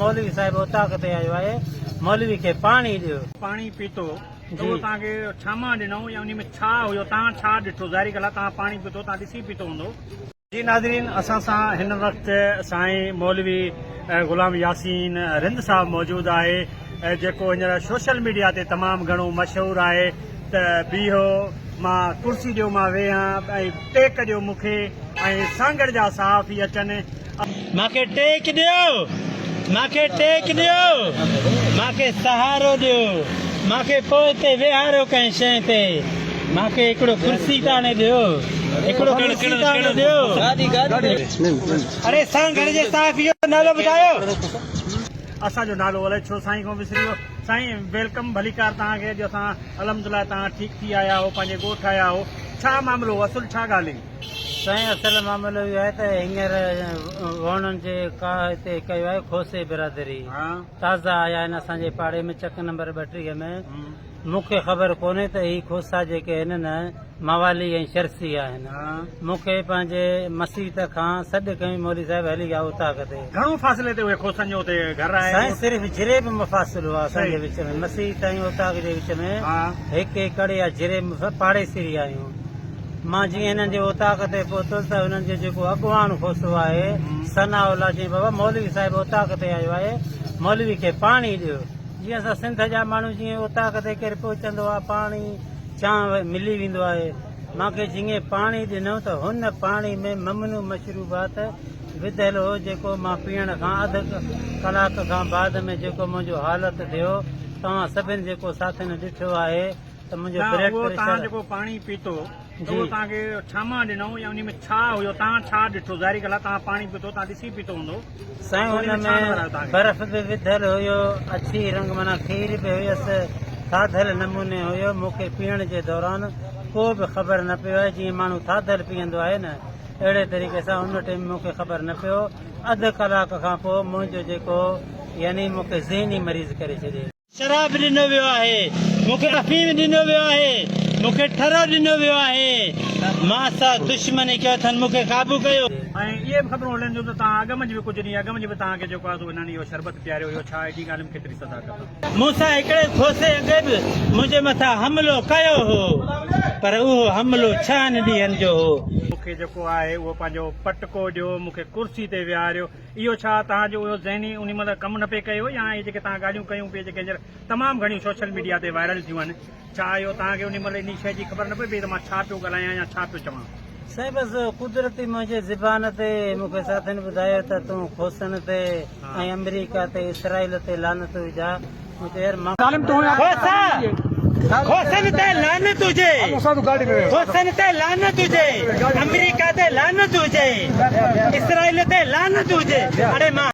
मौलवी साहिब उतां किथे आयो आहे, मौलवी खे पाणी ॾियो। पानी पीतो तो वो तव्हांखे छामा ॾिनो या उन में छा हुयो, तव्हां छा ॾिठो? ज़ाहिरी ॻाल्हि आहे तव्हां पाणी पीतो, तव्हां ॾिसी पीतो हूंदो। जी नाज़रीन, असां सां हिन वक़्तु साईं मौलवी गुलाम यासीन रिंद साहब मौजूदु आहे, जेको हींअर सोशल मीडिया ते तमामु घणो मशहूरु आहे त बीहो मां कुर्सी ॾियो मां वेहां ऐं टेक ॾियो मूंखे ऐं सांगड़ जा साफ़ ई अचनि। मूंखे टेक ॾियो, मूंखे टेक ॾियो, मूंखे सहारो ॾियो, मूंखे पोइ हिते वेहारो कंहिं शइ ते, मूंखे हिकिड़ो कुर्सी ताणे ॾियो, हिकिड़ो कुर्सी ताणे ॾियो। अरे सांगड़ जे साहिब जो नालो ॿुधायो। असांजो नालो अलाए छो साईं खां विसरी वियो। साईं वेलकम, भलीकार तव्हांखे। अॼु असां अलहमदुलिल्लाह तव्हां ठीकु थी आया हो, पंहिंजे ॻोठ आया हो, छा मामिलो हो, असुल छा ॻाल्हि हुई? साईं असल मामिलो इहो आहे त हींअर वणनि जे का हिते कयो आहे खोसे बिरादरी, ताज़ा आया आहिनि असांजे पाड़े में चक नंबर 32 में। मूंखे ख़बर कोन्हे त ही खोसा जेके आहिनि न मवाली ऐं शर्सी आहिनि। मूंखे पंहिंजे मसीत खां सॾु कई मौलवी साहिब हली विया उतां किथे। घणो फ़ासिले ते उहे खोसनि जो हुते घर आहे? साईं सिर्फ़ु जिरे में मुफ़ासिलो आहे असांजे विच में, मसीत ऐं उतां जे विच में हिकु एकड़ या जिरे पाड़ेसिरी आहियूं। मां जीअं हिननि जे उताक ते पहुतुसि त हुननि जो जेको अॻुवान खोसो आहे सनाउल्ला चई बाबा मौलवी साहिब उताक ते आयो आहे, मौलवी खे पाणी ॾियो। जीअं असां सिंध जा माण्हू जीअं उताक ते केरु पहुचंदो आहे पाणी चांहि मिली वेंदो आहे, मूंखे जीअं पाणी ॾिनो त हुन पाणी में ममनू मशरूबात विधियल हो, जेको मां पीअण खां अधु कलाक खां बाद में जेको मुंहिंजो हालत थियो तव्हां सभिनि जेको साथियुनि ॾिठो आहे त मुंहिंजो ब्लड तव्हां प्रेशर। जेको पाणी पीतो तो वो तव्हांखे छामा ॾिनो या उन में छा हुयो, तव्हां छा ॾिठो? ज़ाहिरी ॻाल्हि आहे तव्हां पाणी पीतो, तव्हां ॾिसी पीतो हूंदो। साईं हुन में बर्फ़ बि विधियल हुयो, अछी रंग माना खीर बि हुयसि, थाधल नमूने हुयो। मूंखे पीअण जे दौरान को बि ख़बर न पियो आहे, जीअं माण्हू थाधल पीअंदो आहे न अहिड़े तरीक़े सां हुन टाइम मूंखे ख़बर न पियो। अधु कलाक खां पोइ मुंहिंजो जेको यानी मूंखे ज़हनी मरीज़ करे छॾे। शराब ॾिनो वियो आहे, मूंखे अफ़ीम ॾिनो वियो आहे, मूंखे ठरो ॾिनो वियो आहे, मां सां दुश्मनी कयो अथनि, मूंखे काबू कयो। ऐं इहे बि ख़बरूं हलनि थियूं त तव्हां अॻु मंझि बि कुझु ॾींहं अॻु मंझि बि तव्हांखे जेको आहे हिननि इहो शरबत पीआरियो हुयो, छा एॾी ॻाल्हि में केतिरी सदाकत? मूंसां हिकिड़े खोसे अॻे बि मुंहिंजे मथां हमिलो कयो हो, पर उहो हमिलो 6 ॾींहंनि जो हो। मूंखे जेको आहे उहो पंहिंजो पटको ॾियो, मूंखे कुर्सी ते विहारियो, इहो छा तव्हांजो उहो ज़हनी उन महिल कमु न पिए कयो या इहे जेके तव्हां ॻाल्हियूं कयूं पिए जेके हींअर तमामु घणियूं सोशल मीडिया ते वायरल थियूं आहिनि, छा इहो तव्हांखे उन महिल इन शइ जी ख़बर न पई पई त मां छा पियो ॻाल्हायां या छा पियो चवां? साईं बसि कुदरती मुंहिंजे ज़बान ते मूंखे साथियुनि ॿुधायो त तूं खोसनि ते ऐं अमेरिका ते इसराइल ते लानत विझा। खोसनि ते लानत हुजे, खोसनि ते लानत हुजे, अमेरिका ते लानत हुजे, इसराइल ते लानत हुजे। अरे मां